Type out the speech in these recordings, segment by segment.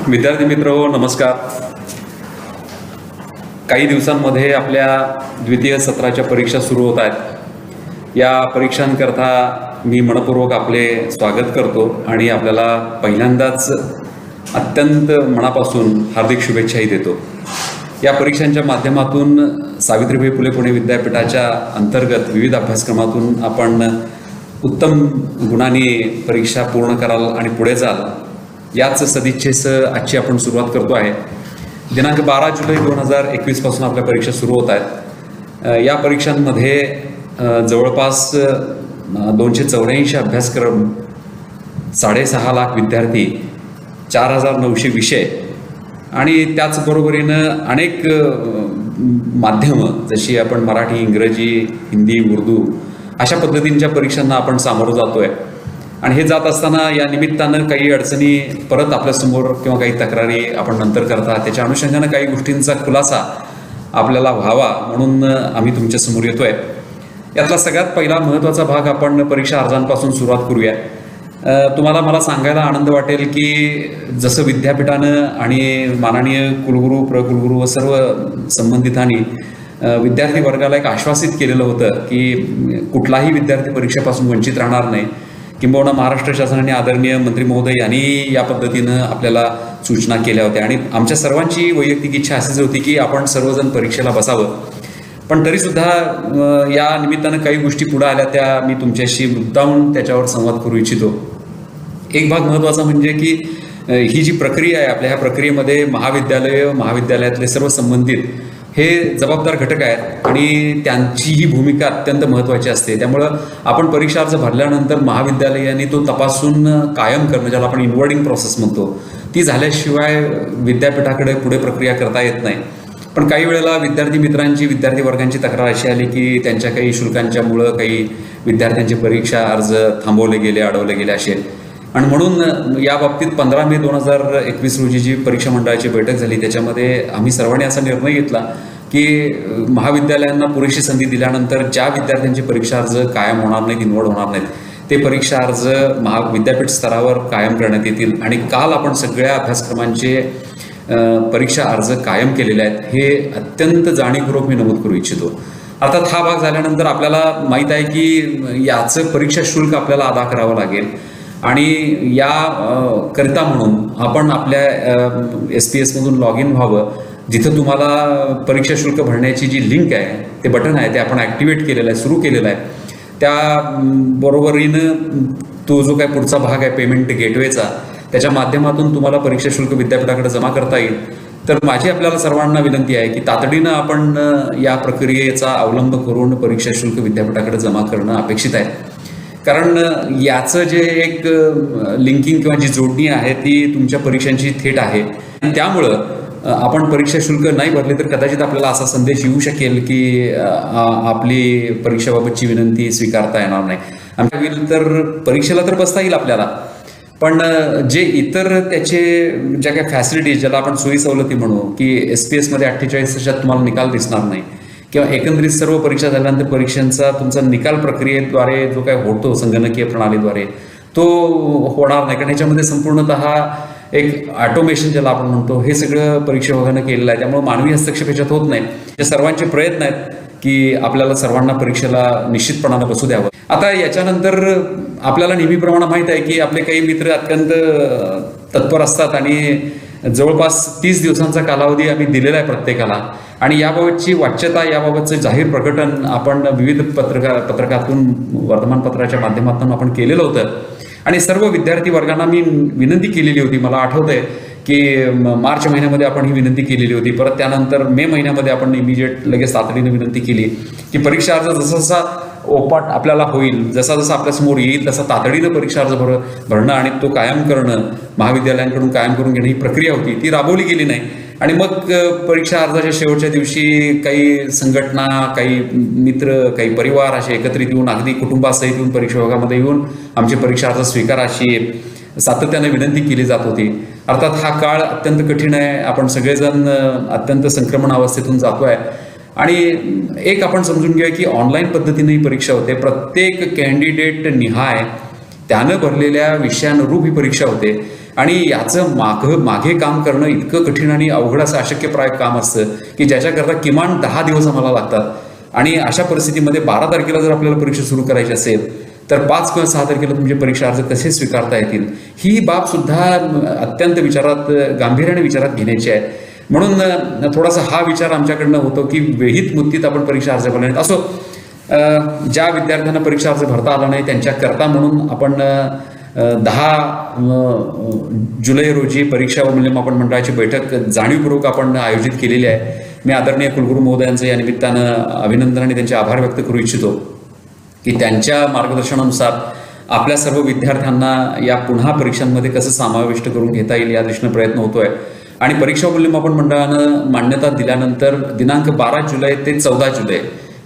विद्यार्थी मित्र हो, नमस्कार. काही दिवसांमध्ये आपल्या द्वितीय सत्राच्या परीक्षा सुरू होत आहेत. या परीक्षांकरता मी मनपूर्वक आपले स्वागत करतो आणि आपल्याला पहिल्यांदाच अत्यंत मनापासून हार्दिक शुभेच्छाही देतो. या परीक्षांच्या माध्यमातून सावित्रीबाई फुले पुणे विद्यापीठाच्या अंतर्गत विविध अभ्यासक्रमातून आपण उत्तम गुणांनी परीक्षा पूर्ण कराल आणि पुढे जाल याच सदिच्छेसह आजची आपण सुरुवात करतो आहे. दिनांक 12 जुलै 2021 पासून आपल्या परीक्षा सुरू होत आहेत. या परीक्षांमध्ये जवळपास 284 अभ्यासक्रम, 6.5 लाख विद्यार्थी, 4,900 विषय आणि त्याचबरोबरीनं अनेक माध्यमं जशी आपण मराठी, इंग्रजी, हिंदी, उर्दू अशा पद्धतींच्या परीक्षांना आपण सामोरं जातोय. आणि हे जात असताना या निमित्तानं काही अडचणी परत आपल्यासमोर किंवा काही तक्रारी आपण नंतर करता, त्याच्या अनुषंगानं काही गोष्टींचा खुलासा आपल्याला व्हावा म्हणून आम्ही तुमच्यासमोर येतोय. यातला सगळ्यात पहिला महत्त्वाचा भाग आपण परीक्षा अर्जांपासून सुरुवात करूया. तुम्हाला मला सांगायला आनंद वाटेल की जसं विद्यापीठानं आणि माननीय कुलगुरू, प्रकुलगुरू व सर्व संबंधितांनी विद्यार्थी वर्गाला एक आश्वासित केलेलं होतं की कुठलाही विद्यार्थी परीक्षेपासून वंचित राहणार नाही. किंबहुना महाराष्ट्र शासनाने आदरणीय मंत्री महोदय यांनी या पद्धतीनं आपल्याला सूचना केल्या होत्या आणि आमच्या सर्वांची वैयक्तिक इच्छा अशीच होती की आपण सर्वजण परीक्षेला बसावं. पण तरीसुद्धा या निमित्तानं काही गोष्टी पुढे आल्या, त्या मी तुमच्याशी मुद्दामून त्याच्यावर संवाद करू इच्छितो. एक भाग महत्त्वाचा म्हणजे की ही जी प्रक्रिया आहे, आपल्या ह्या प्रक्रियेमध्ये महाविद्यालयातले सर्व संबंधित हे जबाबदार घटक आहेत आणि त्यांची ही भूमिका अत्यंत महत्त्वाची असते. त्यामुळं आपण परीक्षा अर्ज भरल्यानंतर महाविद्यालयाने तो तपासून कायम करणं, ज्याला आपण इनवर्डिंग प्रोसेस म्हणतो, ती झाल्याशिवाय विद्यापीठाकडे पुढे प्रक्रिया करता येत नाही. पण काही वेळेला विद्यार्थी मित्रांची, विद्यार्थी वर्गांची तक्रार अशी आली की त्यांच्या काही शुल्कांच्यामुळं काही विद्यार्थ्यांचे परीक्षा अर्ज थांबवले गेले, अडवले गेले असे. आणि म्हणून या बाबतीत 15 मे 2021 रोजी जी परीक्षा मंडळाची बैठक झाली त्याच्यामध्ये आम्ही सर्वांनी असा निर्णय घेतला की महाविद्यालयांना पुरेशी संधी दिल्यानंतर ज्या विद्यार्थ्यांचे परीक्षा अर्ज कायम होणार नाहीत, निवड होणार नाहीत, ते परीक्षा अर्ज विद्यापीठ स्तरावर कायम करण्यात येतील. आणि काल आपण सगळ्या अभ्यासक्रमांचे परीक्षा अर्ज कायम केलेले आहेत, हे अत्यंत जाणीवपूर्वक मी नमूद करू इच्छितो. अर्थात हा भाग झाल्यानंतर आपल्याला माहीत आहे की याचं परीक्षा शुल्क आपल्याला अदा करावं लागेल आणि या करिता म्हणून आपण आपल्या SPS मधून लॉग इन व्हावं. जिथं तुम्हाला परीक्षा शुल्क भरण्याची जी लिंक आहे, ते बटन आहे, ते आपण ॲक्टिवेट केलेलं आहे, सुरू केलेलं आहे. त्या बरोबरीनं तो जो काय पुढचा भाग आहे पेमेंट गेटवेचा, त्याच्या माध्यमातून तुम्हाला परीक्षा शुल्क विद्यापीठाकडे जमा करता येईल. तर माझी आपल्याला सर्वांना विनंती आहे की तातडीनं आपण या प्रक्रियेचा अवलंब करून परीक्षा शुल्क विद्यापीठाकडे जमा करणं अपेक्षित आहे. कारण याचं जे एक लिंकिंग किंवा जी जोडणी आहे ती तुमच्या परीक्षांची थेट आहे. त्यामुळं आपण परीक्षा शुल्क नाही भरले तर कदाचित आपल्याला असा संदेश येऊ शकेल की आपली परीक्षेबाबतची विनंती स्वीकारता येणार नाही. आमच्या तर परीक्षेला तर बसता येईल आपल्याला, पण जे इतर त्याचे ज्या काही फॅसिलिटीज, ज्याला आपण सोयी सवलती म्हणू, की SPS मध्ये 48 तासात तुम्हाला निकाल दिसणार नाही किंवा एकंदरीत सर्व परीक्षा झाल्यानंतर परीक्षांचा तुमचा निकाल प्रक्रियेद्वारे जो काय होतो संगणकीय प्रणालीद्वारे तो होणार नाही. कारण ह्याच्यामध्ये संपूर्णतः एक ऑटोमेशन ज्याला आपण म्हणतो, हे सगळं परीक्षा विभागानं केलेलं आहे. त्यामुळे मानवी हस्तक्षेप ह्याच्यात होत नाही. हे सर्वांचे प्रयत्न आहेत की आपल्याला सर्वांना परीक्षेला निश्चितपणानं बसू द्यावं. आता याच्यानंतर आपल्याला नेहमीप्रमाणे माहीत आहे की आपले काही मित्र अत्यंत तत्पर असतात आणि जवळपास 30 दिवसांचा कालावधी आम्ही दिलेला आहे प्रत्येकाला. आणि याबाबतची वाच्यता, याबाबतचं जाहीर प्रकटन आपण विविध पत्रकातून, वर्तमानपत्राच्या माध्यमातून आपण केलेलं होतं. आणि सर्व विद्यार्थी वर्गांना मी विनंती केलेली होती. मला आठवतंय की मार्च महिन्यामध्ये आपण ही विनंती केलेली होती. परत त्यानंतर मे महिन्यामध्ये आपण इमिजिएट लगेच तातडीने विनंती केली की परीक्षा अर्ज जसा जसा ओपाट आपल्याला होईल, जसा जसा आपल्यासमोर येईल तसा तातडीनं परीक्षा अर्ज भरणं आणि तो कायम करणं, महाविद्यालयांकडून कायम करून घेणं ही प्रक्रिया होती, ती राबवली गेली नाही. आणि मग परीक्षा अर्जाच्या शेवटच्या दिवशी काही संघटना, काही मित्र, काही परिवार असे एकत्रित येऊन, अगदी कुटुंबासहित येऊन परीक्षा विभागामध्ये येऊन आमचे परीक्षा अर्ज स्वीकारा अशी सातत्याने विनंती केली जात होती. अर्थात हा काळ अत्यंत कठीण आहे. आपण सगळेजण अत्यंत संक्रमण अवस्थेतून जातोय आणि एक आपण समजून घेऊया की ऑनलाईन पद्धतीने ही परीक्षा होते. प्रत्येक कॅन्डिडेट निहाय त्यानं भरलेल्या विषयानुरूप ही परीक्षा होते. आणि याचं मागे काम करणं इतकं कठीण आणि अवघड असं अशक्यप्राय काम असतं की ज्याच्याकरता किमान 10 दिवस आम्हाला लागतात. आणि अशा परिस्थितीमध्ये 12 तारखेला जर आपल्याला परीक्षा सुरू करायची असेल तर 5 किंवा 6 तारखेला तुमचे परीक्षा अर्ज कसे स्वीकारता येतील, ही बाब सुद्धा अत्यंत गांभीर्याने विचारात घेण्याची आहे. म्हणून थोडासा हा विचार आमच्याकडनं होतो की वेळीत मुदतीत आपण परीक्षा अर्ज भरले नाहीत. असो, ज्या विद्यार्थ्यांना परीक्षा अर्ज भरता आला नाही त्यांच्याकरता म्हणून आपण 10 जुलै रोजी परीक्षा व मूल्यमापन मंडळाची बैठक जाणीवपूर्वक आपण आयोजित केलेली आहे. मी आदरणीय कुलगुरू महोदयांचं या निमित्तानं अभिनंदन आणि त्यांचे आभार व्यक्त करू इच्छितो की त्यांच्या मार्गदर्शनानुसार आपल्या सर्व विद्यार्थ्यांना या पुन्हा परीक्षांमध्ये कसं समाविष्ट करून घेता येईल या दृष्टीनं प्रयत्न होतोय. आणि परीक्षा मूल्यमापन मंडळानं मान्यता दिल्यानंतर दिनांक 12 जुलै ते 14 जुलै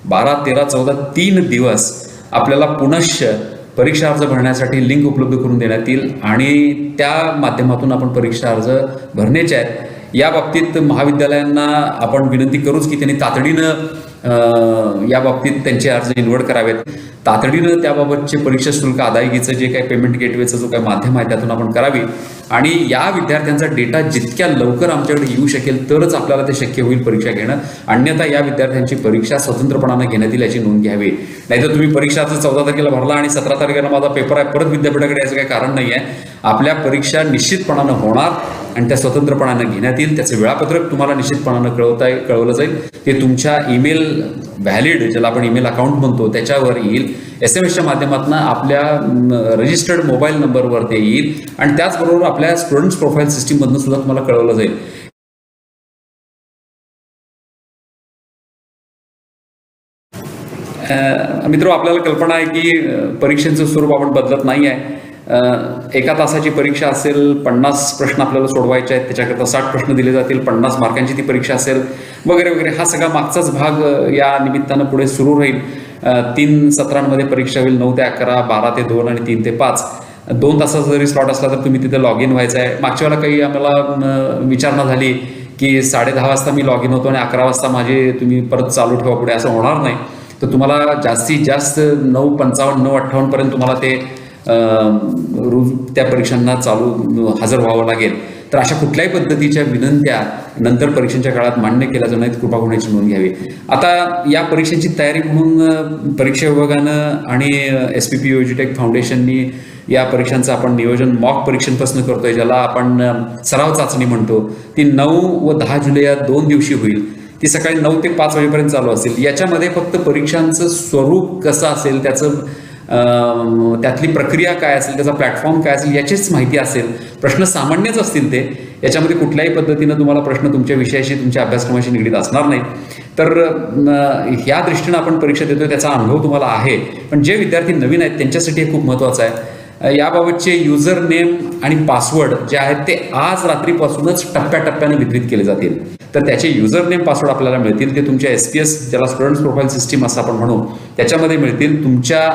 12, 13, 14 3 दिवस आपल्याला पुनश्च परीक्षा अर्ज भरण्यासाठी लिंक उपलब्ध करून देण्यात येईल आणि त्या माध्यमातून आपण परीक्षा अर्ज भरण्याचे आहेत. या बाबतीत महाविद्यालयांना आपण विनंती करूच की त्यांनी तातडीनं या बाबतीत त्यांचे अर्ज इन्व्हर्ट करावेत. तातडीनं त्याबाबतचे परीक्षा शुल्क अदायगीचं जे काही पेमेंट गेटवेचं जो काही माध्यम आहे त्यातून आपण करावी. आणि या विद्यार्थ्यांचा डेटा जितक्या लवकर आमच्याकडे येऊ शकेल तरच आपल्याला ते शक्य होईल परीक्षा घेणं. अन्यथा या विद्यार्थ्यांची परीक्षा स्वतंत्रपणानं घेण्यात येईल याची नोंद घ्यावी. नाहीतर तुम्ही परीक्षा 14 तारखेला भरला आणि 17 तारखेला माझा पेपर आहे परत विद्यापीठाकडे याचं काही कारण नाही आहे. आपल्या परीक्षा निश्चितपणानं होणार आणि त्या स्वतंत्रपणानं घेण्यात येईल. त्याचं वेळापत्रक तुम्हाला निश्चितपणानं कळवलं जाईल. ते तुमच्या ईमेल व्हॅलिड, ज्याला आपण ईमेल अकाउंट म्हणतो, त्याच्यावर येईल. SMS माध्यमातून आपल्या रजिस्टर्ड मोबाईल नंबरवर ते येईल आणि त्याचबरोबर आपल्या स्टुडंट्स प्रोफाईल सिस्टीममधून सुद्धा तुम्हाला कळवलं जाईल. मित्र, आपल्याला कल्पना आहे की परीक्षेचं स्वरूप आपण बदलत नाही आहे. 1 तासाची परीक्षा असेल, 50 प्रश्न आपल्याला सोडवायचे आहेत, त्याच्याकरता 60 प्रश्न दिले जातील, 50 मार्कांची ती परीक्षा असेल वगैरे वगैरे. हा सगळा मागचाच भाग या निमित्तानं पुढे सुरू राहील. 3 सत्रांमध्ये परीक्षा होईल, 9 ते 11, 12 ते 2 आणि 3 ते 5. 2 तासाचा जरी स्लॉट असला तर तुम्ही तिथे लॉग इन व्हायचं आहे. मागच्या वेळेला काही आम्हाला विचारणा झाली की 10:30 वाजता मी लॉग इन होतो आणि 11 वाजता माझे तुम्ही परत चालू ठेवा पुढे, असं होणार नाही. तर तुम्हाला जास्तीत जास्त 9:55, 9:58 पर्यंत तुम्हाला ते त्या परीक्षांना हजर व्हावं लागेल. तर अशा कुठल्याही पद्धतीच्या विनंत्या नंतर परीक्षांच्या काळात मान्य केल्या जाणार नाहीत, कृपा होण्याची नोंद घ्यावी. आता या परीक्षेची तयारी म्हणून परीक्षा विभागानं आणि SPP UG फाउंडेशननी या परीक्षांचं आपण नियोजन मॉक परीक्षांपासून करतोय, ज्याला आपण सराव चाचणी म्हणतो. ती 9 व 10 जुलै या 2 दिवशी होईल. ती सकाळी 9 ते 5 वाजेपर्यंत चालू असेल. याच्यामध्ये फक्त परीक्षांचं स्वरूप कसं असेल, त्यातली प्रक्रिया काय असेल, त्याचा प्लॅटफॉर्म काय असेल याचीच माहिती असेल. प्रश्न सामान्यच असतील ते. याच्यामध्ये कुठल्याही पद्धतीनं तुम्हाला प्रश्न तुमच्या विषयाशी, तुमच्या अभ्यासक्रमाशी निगडीत असणार नाही. तर ह्या दृष्टीनं आपण परीक्षा देतोय, त्याचा अनुभव तुम्हाला आहे. पण जे विद्यार्थी नवीन आहेत त्यांच्यासाठी हे खूप महत्त्वाचं आहे. याबाबतचे युजर नेम आणि पासवर्ड जे आहेत ते आज रात्रीपासूनच टप्प्याटप्प्याने वितरित केले जातील. तर त्याचे युजर नेम पासवर्ड आपल्याला मिळतील. ते तुमच्या SPS, ज्याला स्टुडंट्स प्रोफाईल सिस्टीम असं आपण म्हणू, त्याच्यामध्ये मिळतील. तुमच्या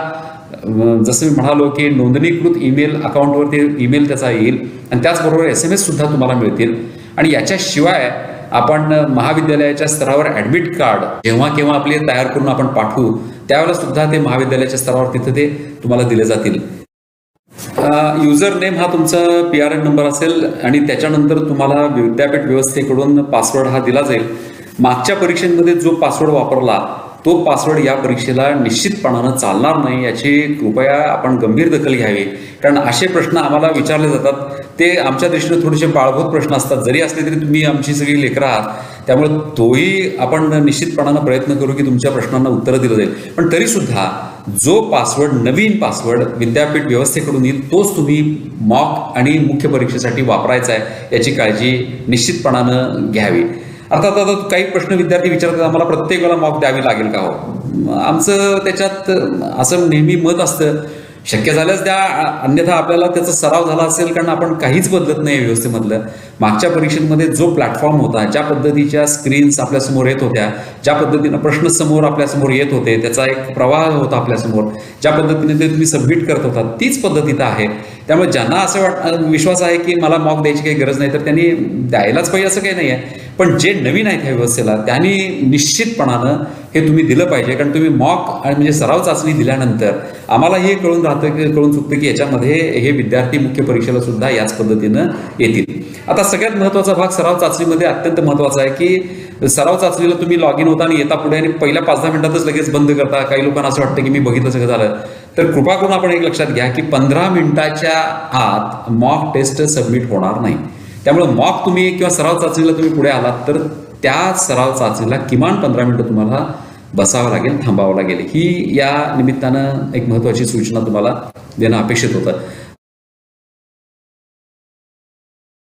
जसं मी म्हणालो की नोंदणीकृत ईमेल अकाउंटवर ते ईमेल त्याचा येईल आणि त्याचबरोबर SMS सुद्धा तुम्हाला मिळतील. आणि याच्याशिवाय आपण महाविद्यालयाच्या स्तरावर ॲडमिट कार्ड जेव्हा केव्हा आपले तयार करून आपण पाठवू त्यावेळेला सुद्धा ते महाविद्यालयाच्या स्तरावर तिथं ते तुम्हाला दिले जातील. युजर नेम हा तुमचा PRN नंबर असेल आणि त्याच्यानंतर तुम्हाला विद्यापीठ व्यवस्थेकडून पासवर्ड हा दिला जाईल. मागच्या परीक्षेमध्ये जो पासवर्ड वापरला तो पासवर्ड या परीक्षेला निश्चितपणानं चालणार नाही, याची कृपया आपण गंभीर दखल घ्यावी. कारण असे प्रश्न आम्हाला विचारले जातात, ते आमच्या दृष्टीने थोडेसे बाळभूत प्रश्न असतात. जरी असले तरी तुम्ही आमची सगळी लेकरं आहात, त्यामुळे तोही आपण निश्चितपणानं प्रयत्न करू की तुमच्या प्रश्नांना उत्तरं दिलं जाईल. पण तरीसुद्धा जो पासवर्ड, नवीन पासवर्ड विद्यापीठ व्यवस्थेकडून येईल तोच तुम्ही मॉक आणि मुख्य परीक्षेसाठी वापरायचा आहे, याची काळजी निश्चितपणानं घ्यावी. अर्थात आता काही प्रश्न विद्यार्थी विचारतात, आम्हाला प्रत्येक वेळेला मॉक द्यावी लागेल का हो? आमचं त्याच्यात असं नेहमी मत असतं, शक्य झाल्यास द्या, अन्यथा आपल्याला त्याचा सराव झाला असेल. कारण आपण काहीच बदलत नाही व्यवस्थेमधलं. मागच्या परीक्षेमध्ये जो प्लॅटफॉर्म होता, ज्या पद्धतीच्या स्क्रीन्स आपल्यासमोर येत होत्या, ज्या पद्धतीनं प्रश्न समोर आपल्यासमोर येत होते, त्याचा एक प्रवाह होता आपल्यासमोर, ज्या पद्धतीने ते तुम्ही सबमिट करत होता तीच पद्धत इथं आहे. त्यामुळे ज्यांना असं विश्वास आहे की मला मॉक द्यायची काही गरज नाही तर त्यांनी द्यायलाच पाहिजे असं काही नाही आहे. पण जे नवीन आहेत ह्या व्यवस्थेला त्यांनी निश्चितपणानं हे तुम्ही दिलं पाहिजे, कारण तुम्ही मॉक म्हणजे सराव चाचणी दिल्यानंतर आम्हाला हे कळून चुकतं की याच्यामध्ये हे विद्यार्थी मुख्य परीक्षेला सुद्धा याच पद्धतीनं येतील. आता सगळ्यात महत्त्वाचा भाग सराव चाचणीमध्ये अत्यंत महत्त्वाचा आहे की सराव चाचणीला तुम्ही लॉग इन होता आणि येता पुढे आणि पहिल्या 5-10 मिनिटातच लगेच बंद करता. काही लोकांना असं वाटतं की मी बघितलं सगळं झालं. तर कृपा करून आपण एक लक्षात घ्या की 15 मिनिटाच्या आत मॉक टेस्ट सबमिट होणार नाही. त्यामुळे मॉक तुम्ही किंवा सराव चाचणीला तुम्ही पुढे आलात तर त्या सराव चाचणीला किमान 15 मिनिटं तुम्हाला बसावं लागेल, थांबावं लागेल. ही या निमित्तानं एक महत्त्वाची सूचना तुम्हाला देणं अपेक्षित होतं.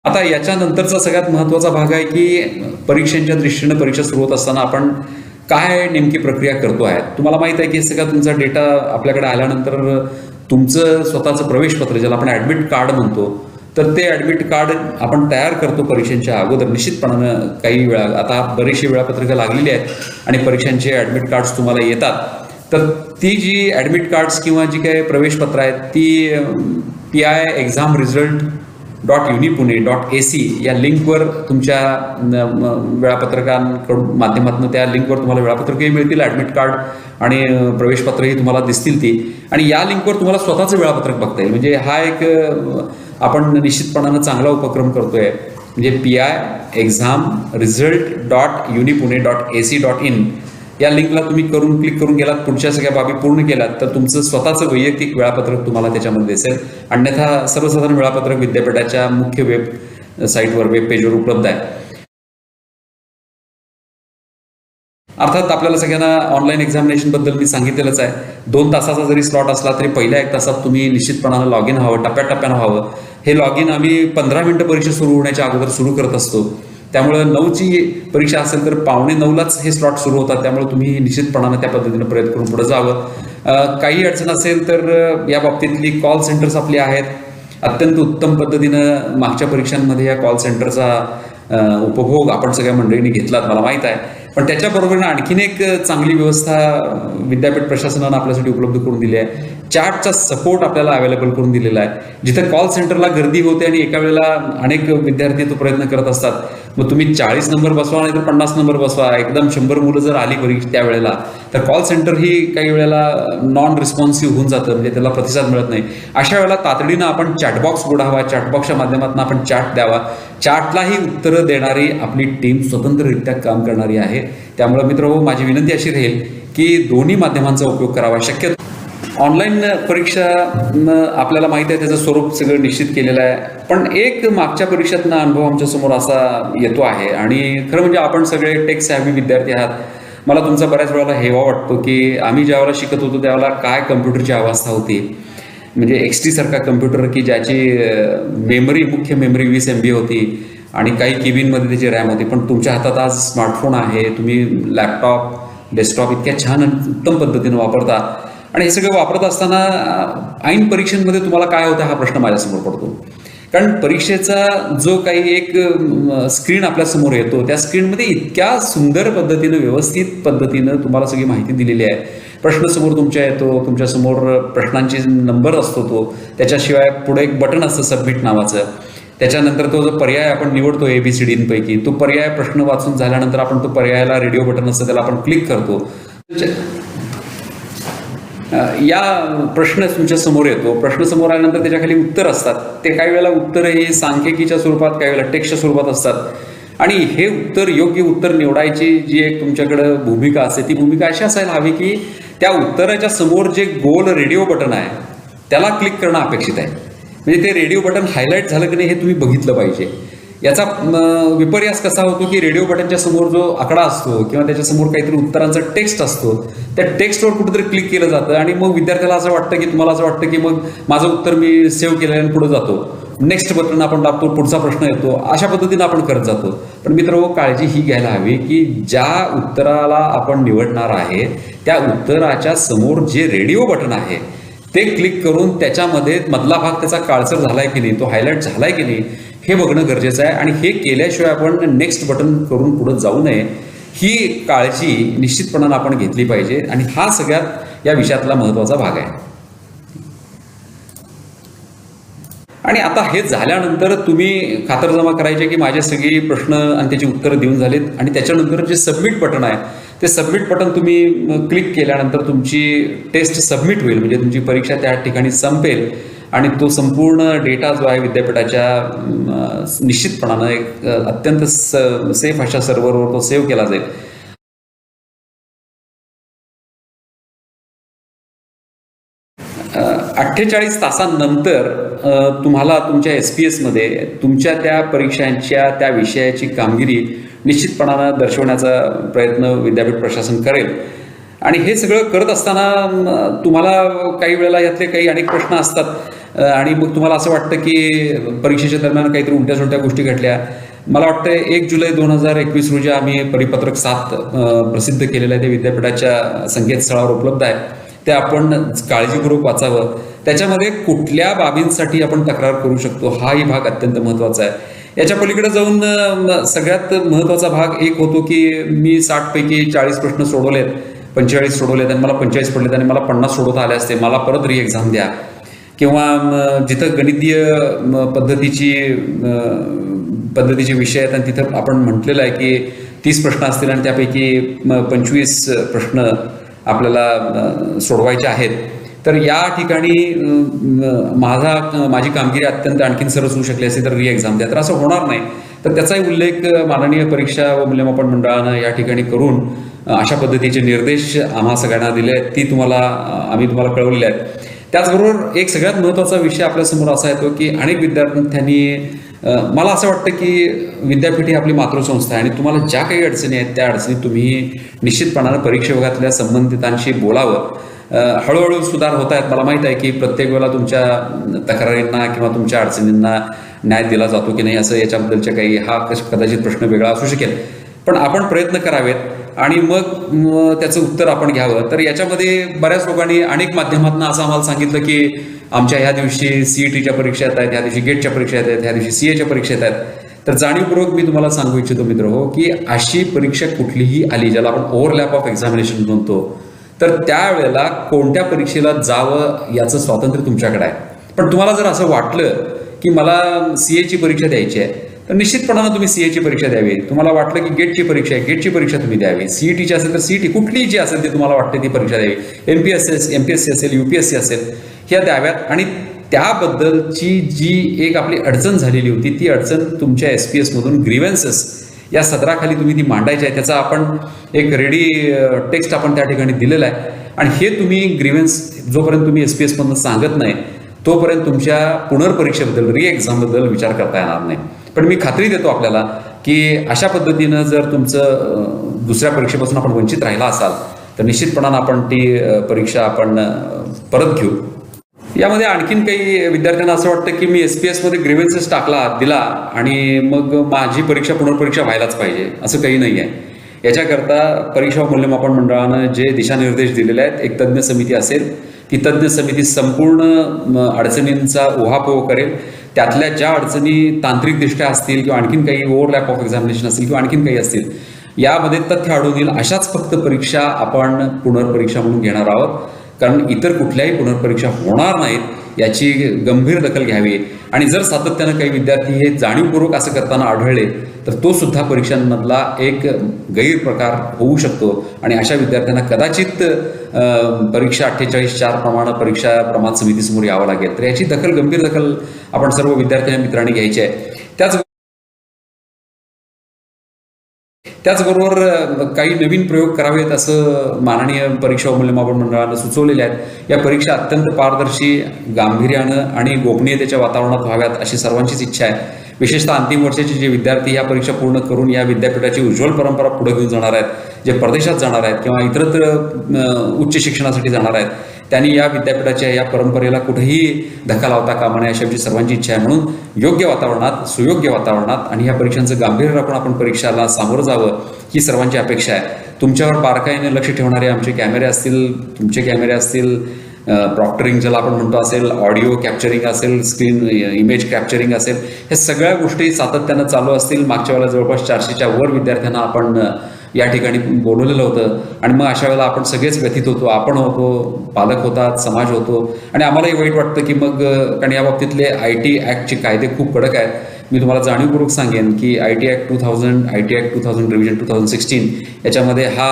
आता याच्यानंतरचा सगळ्यात महत्त्वाचा भाग आहे की परीक्षांच्या दृष्टीनं परीक्षा सुरू होत असताना आपण काय नेमकी प्रक्रिया करतो आहे. तुम्हाला माहित आहे की सगळा तुमचा डेटा आपल्याकडे आल्यानंतर तुमचं स्वतःचं प्रवेशपत्र, ज्याला आपण ॲडमिट कार्ड म्हणतो, तर ते ॲडमिट कार्ड आपण तयार करतो परीक्षांच्या अगोदर. निश्चितपणानं काही वेळा आता बरीचशी वेळापत्रकं लागलेली आहेत आणि परीक्षांचे ॲडमिट कार्ड्स तुम्हाला येतात. तर ती जी ॲडमिट कार्ड्स किंवा जी काही प्रवेशपत्र आहेत ती PIexamResult.UniPune.ac या लिंकवर तुमच्या वेळापत्रकांकडून माध्यमातून त्या लिंकवर तुम्हाला वेळापत्रकही मिळतील, ॲडमिट कार्ड आणि प्रवेशपत्रही तुम्हाला दिसतील ती. आणि या लिंकवर तुम्हाला स्वतःचं वेळापत्रक बघता येईल. म्हणजे हा एक आपण निश्चितपणानं चांगला उपक्रम करतोय. म्हणजे PIexamResult.UniPune.ac.in या लिंकला तुम्ही क्लिक करून गेलात, पुढच्या सगळ्या बाबी पूर्ण केलात तर तुमचं स्वतःचं वैयक्तिक वेळापत्रक तुम्हाला त्याच्यामध्ये दिसेल. अन्यथा सर्वसाधारण वेळापत्रक विद्यापीठाच्या मुख्य वेबसाईटवर, वेब पेजवर उपलब्ध आहे. अर्थात आपल्याला सगळ्यांना ऑनलाईन एक्झामिनेशनबद्दल मी सांगितलेलंच आहे. 2 तासाचा जरी स्लॉट असला तरी पहिल्या 1 तासात तुम्ही निश्चितपणानं लॉग इन व्हावं, टप्प्याटप्प्यानं व्हावं. हे लॉग इन आम्ही 15 मिनिटं परीक्षा सुरू होण्याच्या अगोदर सुरू करत असतो. त्यामुळे 9ची परीक्षा असेल तर 8:45लाच हे स्लॉट सुरू होतात. त्यामुळे तुम्ही निश्चितपणानं त्या पद्धतीनं प्रयत्न करून पुढे जावं. काही अडचण असेल तर या बाबतीतली कॉल सेंटर्स आपली आहेत. अत्यंत उत्तम पद्धतीनं मागच्या परीक्षांमध्ये या कॉल सेंटरचा उपभोग आपण सगळ्या मंडळींनी घेतलात, मला माहीत आहे. पण त्याच्याबरोबरीनं आणखीन एक चांगली व्यवस्था विद्यापीठ प्रशासनानं आपल्यासाठी उपलब्ध करून दिली आहे. चॅटचा सपोर्ट आपल्याला अवेलेबल करून दिलेला आहे. जिथे कॉल सेंटरला गर्दी होते आणि एका वेळेला अनेक विद्यार्थी तो प्रयत्न करत असतात, मग तुम्ही 40 नंबर बसवा नाही तर 50 नंबर बसवा, एकदम 100 मुलं जर आली परीक्षा त्यावेळेला, तर कॉल सेंटर ही काही वेळेला नॉन रिस्पॉन्सिव्ह होऊन जातं, म्हणजे त्याला प्रतिसाद मिळत नाही. अशा वेळेला तातडीनं आपण चॅटबॉक्स बुडावा, चॅटबॉक्सच्या माध्यमातून आपण चॅट द्यावा. चॅटलाही उत्तरं देणारी आपली टीम स्वतंत्ररित्या काम करणारी आहे. त्यामुळे मित्रहो, माझी विनंती अशी राहील की दोन्ही माध्यमांचा उपयोग करावा. शक्यतो ऑनलाईन परीक्षा आपल्याला माहिती आहे त्याचं स्वरूप सगळं निश्चित केलेलं आहे. पण एक मागच्या परीक्षेतनं अनुभव आमच्या समोर असा येतो आहे आणि खरं म्हणजे आपण सगळे टेक सॅव्ही विद्यार्थी आहात. मला तुमचा बऱ्याच वेळेला हेवा वाटतो की आम्ही ज्यावेळेला शिकत होतो त्यावेळेला काय कम्प्युटरची अवस्था होती. म्हणजे XT सारखा कम्प्युटर की ज्याची मुख्य मेमरी 20 MB होती आणि काही केबिनमध्ये त्याची रॅम होती. पण तुमच्या हातात आज स्मार्टफोन आहे, तुम्ही लॅपटॉप, डेस्कटॉप इतक्या छान उत्तम पद्धतीनं वापरता. आणि हे सगळं वापरत असताना ऐन परीक्षेमध्ये तुम्हाला काय होतं हा प्रश्न माझ्यासमोर पडतो. कारण परीक्षेचा जो काही एक स्क्रीन आपल्यासमोर येतो, त्या स्क्रीनमध्ये इतक्या सुंदर पद्धतीनं, व्यवस्थित पद्धतीनं तुम्हाला सगळी माहिती दिलेली आहे. प्रश्न समोर तुमच्या येतो, तुमच्यासमोर प्रश्नांची नंबर असतो तो, त्याच्याशिवाय पुढे एक बटन असतं सबमिट नावाचं. त्याच्यानंतर तो जो पर्याय आपण निवडतो ABCD पैकी, तो पर्याय प्रश्न वाचून झाल्यानंतर आपण तो पर्यायाला रेडिओ बटन असतं त्याला आपण क्लिक करतो. या प्रश्न तुमच्या समोर येतो. प्रश्न समोर आल्यानंतर त्याच्याखाली उत्तर असतात. ते काही वेळेला उत्तर हे सांख्यिकीच्या स्वरूपात, काही वेळेला टेक्स्टच्या स्वरूपात असतात. आणि हे उत्तर, योग्य उत्तर निवडायची जी एक तुमच्याकडं भूमिका असते, ती भूमिका अशी असायला हवी की त्या उत्तराच्या समोर जे गोल रेडिओ बटन आहे त्याला क्लिक करणं अपेक्षित आहे. म्हणजे ते रेडिओ बटन हायलाईट झालं की नाही हे तुम्ही बघितलं पाहिजे. याचा विपर्यास कसा होतो की रेडिओ बटनच्या समोर जो आकडा असतो किंवा त्याच्यासमोर काहीतरी उत्तरांचा टेक्स्ट असतो, त्या टेक्स्टवर कुठेतरी क्लिक केलं जातं आणि मग विद्यार्थ्याला असं वाटतं की तुम्हाला असं वाटतं की मग माझं उत्तर मी सेव्ह केल्याने पुढे जातो, नेक्स्ट बटन आपण दाबतो, पुढचा प्रश्न येतो, अशा पद्धतीनं आपण करत जातो. पण मित्रांनो, काळजी ही घ्यायला हवी की ज्या उत्तराला आपण निवडणार आहे त्या उत्तराच्या समोर जे रेडिओ बटन आहे ते क्लिक करून त्याच्यामध्ये मधला भाग त्याचा काळसर झालाय की नाही, तो हायलाईट झालाय की नाही हे बघणं गरजेचं आहे. आणि हे केल्याशिवाय आपण नेक्स्ट बटन करून पुढे जाऊ नये, ही काळजी निश्चितपणानं आपण घेतली पाहिजे. आणि हा सगळ्यात या विषयातला महत्त्वाचा भाग आहे. आणि आता हे झाल्यानंतर तुम्ही खातरजमा करायचे की माझे सगळे प्रश्न आणि त्याची उत्तरं देऊन झालीत, आणि त्याच्यानंतर जे सबमिट बटन आहे ते सबमिट बटन तुम्ही क्लिक केल्यानंतर तुमची टेस्ट सबमिट होईल, म्हणजे तुमची परीक्षा त्या ठिकाणी संपेल आणि तो संपूर्ण डेटा जो आहे विद्यापीठाच्या निश्चितपणानं एक अत्यंत सेफ अशा सर्व्हरवर तो सेव्ह केला जाईल. 48 तासांनंतर तुम्हाला तुमच्या SPS मध्ये तुमच्या त्या परीक्षांच्या त्या विषयाची कामगिरी निश्चितपणानं दर्शवण्याचा प्रयत्न विद्यापीठ प्रशासन करेल. आणि हे सगळं करत असताना तुम्हाला काही वेळेला यातले काही अनेक प्रश्न असतात आणि मग तुम्हाला असं वाटतं की परीक्षेच्या दरम्यान काहीतरी उलट्या सुलट्या गोष्टी घडल्या. मला वाटतं 1 जुलै 2021 रोजी आम्ही परिपत्रक 7 प्रसिद्ध केलेलं आहे, ते विद्यापीठाच्या संकेतस्थळावर उपलब्ध आहे. ते आपण काळजीपूर्वक वाचावं. त्याच्यामध्ये कुठल्या बाबींसाठी आपण तक्रार करू शकतो हाही भाग अत्यंत महत्त्वाचा आहे. याच्या पलीकडे जाऊन सगळ्यात महत्त्वाचा भाग एक होतो की मी 60 पैकी 40 प्रश्न सोडवलेत, 45 सोडवलेत आणि मला 45 पडलेत आणि मला 50 सोडवता आले असते, मला परत री एक्झाम द्या. किंवा जिथं गणितीय पद्धतीचे विषय आहेत आणि तिथं आपण म्हटलेलं आहे की 30 प्रश्न असतील आणि त्यापैकी 25 प्रश्न आपल्याला सोडवायचे आहेत, तर या ठिकाणी माझी कामगिरी अत्यंत आणखीन सरस होऊ शकली असते तर री एक्झाम द्या. तर असं होणार नाही. तर त्याचाही उल्लेख माननीय परीक्षा व मूल्यमापन मंडळानं या ठिकाणी करून अशा पद्धतीचे निर्देश आम्हा सगळ्यांना दिले आहेत, ती आम्ही तुम्हाला कळवलेले आहेत. त्याचबरोबर एक सगळ्यात महत्त्वाचा विषय आपल्यासमोर असा येतो की अनेक विद्यार्थ्यांनी, मला असं वाटतं की विद्यापीठ ही आपली मातृसंस्था आहे आणि तुम्हाला ज्या काही अडचणी आहेत त्या अडचणी तुम्ही निश्चितपणानं परीक्षा विभागातल्या संबंधितांशी बोलावं. हळूहळू सुधार होत आहेत. मला माहीत आहे की प्रत्येक वेळेला तुमच्या तक्रारींना किंवा तुमच्या अडचणींना न्याय दिला जातो की नाही असं याच्याबद्दलच्या काही हा कदाचित प्रश्न वेगळा असू शकेल, पण आपण प्रयत्न करावेत आणि मग त्याचं उत्तर आपण घ्यावं. तर याच्यामध्ये बऱ्याच लोकांनी अनेक माध्यमातून असं आम्हाला सांगितलं की आमच्या ह्या दिवशी CETच्या परीक्षा येत आहेत, ह्या दिवशी गेटच्या परीक्षा येत आहेत, ह्या दिवशी CA च्या परीक्षा येत आहेत. तर जाणीवपूर्वक मी तुम्हाला सांगू इच्छितो मित्र हो की अशी परीक्षा कुठलीही आली ज्याला आपण ओव्हरलॅप ऑफ एक्झामिनेशन म्हणतो, तर त्यावेळेला कोणत्या परीक्षेला जावं याचं स्वातंत्र्य तुमच्याकडे आहे. पण तुम्हाला जर असं वाटलं की मला CAची परीक्षा द्यायची आहे तर निश्चितपणानं तुम्ही CAची परीक्षा द्यावी. तुम्हाला वाटलं की गेटची परीक्षा आहे, गेटची परीक्षा तुम्ही द्यावी. CETची असेल तर CET, कुठलीही जी असेल ती तुम्हाला वाटते ती परीक्षा द्यावी. MPSC असेल, UPSC असेल, ह्या द्याव्यात. आणि त्याबद्दलची जी एक आपली अडचण झालेली होती ती अडचण तुमच्या SPS मधून ग्रीव्हन्सेस या सदराखाली तुम्ही ती मांडायची आहे. त्याचा आपण एक रेडी टेक्स्ट आपण त्या ठिकाणी दिलेला आहे आणि हे तुम्ही ग्रीव्हन्स जोपर्यंत तुम्ही SPS मधून सांगत नाही तोपर्यंत तुमच्या पुनर्परीक्षेबद्दल, री एक्झामबद्दल विचार करता येणार नाही. पण मी खात्री देतो आपल्याला की अशा पद्धतीनं जर तुमचं दुसऱ्या परीक्षेपासून आपण वंचित राहिला असाल तर निश्चितपणानं आपण ती परीक्षा आपण परत घेऊ. यामध्ये आणखीन काही विद्यार्थ्यांना असं वाटतं की मी SPS मध्ये ग्रीव्हन्सेस दिला आणि मग माझी पुनर्परीक्षा व्हायलाच पाहिजे, असं काही नाही आहे. याच्याकरता परीक्षा मूल्यमापन मंडळानं जे दिशानिर्देश दिलेले आहेत, एक तज्ज्ञ समिती असेल, ती तज्ज्ञ समिती संपूर्ण अडचणींचा उहापोह करेल. त्यातल्या ज्या अडचणी तांत्रिकदृष्ट्या असतील किंवा आणखीन काही ओव्हरलॅप ऑफ एक्झामिनेशन असतील किंवा आणखीन काही असतील, यामध्ये तथ्य आढळून येईल अशाच फक्त परीक्षा आपण पुनर्परीक्षा म्हणून घेणार आहोत. कारण इतर कुठल्याही पुनर्परीक्षा होणार नाहीत याची गंभीर दखल घ्यावी. आणि जर सातत्यानं काही विद्यार्थी हे जाणीवपूर्वक असं करताना आढळले तर तो सुद्धा परीक्षांमधला एक गैरप्रकार होऊ शकतो आणि अशा विद्यार्थ्यांना कदाचित परीक्षा 48(4) प्रमाणे परीक्षा प्रमाण समितीसमोर यावं लागेल. तर याची गंभीर दखल आपण सर्व विद्यार्थी मित्रांनी घ्यायची आहे. त्याचबरोबर काही नवीन प्रयोग करावेत असं माननीय परीक्षा मूल्यमापन मंडळानं सुचवलेले आहेत. या परीक्षा अत्यंत पारदर्शी, गांभीर्यानं आणि गोपनीयतेच्या वातावरणात व्हाव्यात अशी सर्वांचीच इच्छा आहे. विशेषतः अंतिम वर्षाचे जे विद्यार्थी या परीक्षा पूर्ण करून या विद्यापीठाची उज्ज्वल परंपरा पुढे घेऊन जाणार आहेत, जे परदेशात जाणार आहेत किंवा इतरत्र उच्च शिक्षणासाठी जाणार आहेत, त्यांनी या विद्यापीठाच्या या परंपरेला कुठेही धक्का लावता कामा नये अशी आमची सर्वांची इच्छा आहे. म्हणून योग्य वातावरणात, सुयोग्य वातावरणात आणि या परीक्षांचं गांभीर्य राखून आपण परीक्षाला सामोरं जावं ही सर्वांची अपेक्षा आहे. तुमच्यावर बारकाईने लक्ष ठेवणारे आमचे कॅमेरे असतील, तुमचे कॅमेरे असतील, प्रॉक्टरिंग ज्याला आपण म्हणतो असेल, ऑडिओ कॅप्चरिंग असेल, स्क्रीन इमेज कॅप्चरिंग असेल, हे सगळ्या गोष्टी सातत्यानं चालू असतील. मागच्या वेळेला जवळपास 400च्या वर विद्यार्थ्यांना आपण या ठिकाणी बोलवलेलं होतं आणि मग अशा वेळेला आपण सगळेच व्यथित होतो, आपण होतो, पालक होतात, समाज होतो आणि आम्हालाही वाईट वाटतं की मग कारण या बाबतीतले IT ॲक्टचे कायदे खूप कडक आहेत. मी तुम्हाला जाणीवपूर्वक सांगेन की IT act 2000, IT act 2000 revision 2016 याच्यामध्ये हा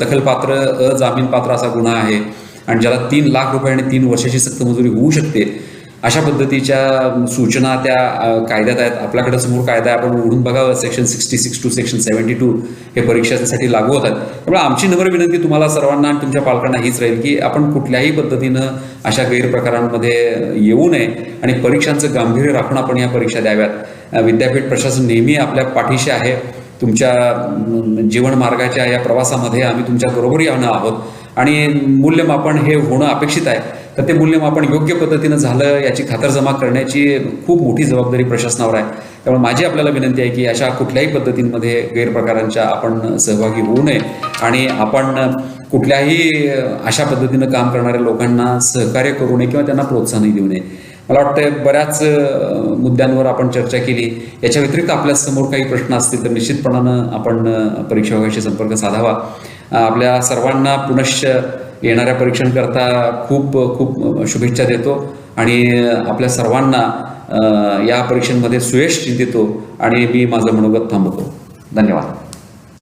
दखलपात्र अजामीनपात्र असा गुन्हा आहे आणि ज्याला 3 लाख रुपये आणि 3 वर्षाची सक्तमजुरी होऊ शकते अशा पद्धतीच्या सूचना त्या कायद्यात आहेत. आपल्याकडे समोर कायदा आहे, आपण उघडून बघावं. सेक्शन 66 टू सेक्शन 72 हे परीक्षांसाठी लागू होतात. त्यामुळे आमची नम्र विनंती तुम्हाला सर्वांना आणि तुमच्या पालकांना हीच राहील की आपण कुठल्याही पद्धतीनं अशा गैरप्रकारांमध्ये येऊ नये आणि परीक्षांचं गांभीर्य राखून आपण या परीक्षा द्याव्यात. विद्यापीठ प्रशासन नेहमी आपल्या पाठीशी आहे. तुमच्या जीवन मार्गाच्या या प्रवासामध्ये आम्ही तुमच्या बरोबर येणं आहोत आणि मूल्यमापन हे होणं अपेक्षित आहे. तर ते मूल्यमापन योग्य पद्धतीनं झालं याची खातरजमा करण्याची खूप मोठी जबाबदारी प्रशासनावर आहे. त्यामुळे माझी आपल्याला विनंती आहे की अशा कुठल्याही पद्धतींमध्ये गैरप्रकारांच्या आपण सहभागी होऊ नये आणि आपण कुठल्याही अशा पद्धतीनं काम करणाऱ्या लोकांना सहकार्य करू नये किंवा त्यांना प्रोत्साहनही देऊ नये. मला वाटतं बऱ्याच मुद्द्यांवर आपण चर्चा केली. याच्या व्यतिरिक्त आपल्यासमोर काही प्रश्न असतील तर निश्चितपणानं आपण परीक्षा विभागाशी संपर्क साधावा. आपल्या सर्वांना पुनश्च येणाऱ्या परीक्षांकरता खूप खूप शुभेच्छा देतो आणि आपल्या सर्वांना या परीक्षांमध्ये सुयश चिंतितो आणि मी माझं मनोगत थांबवतो. धन्यवाद.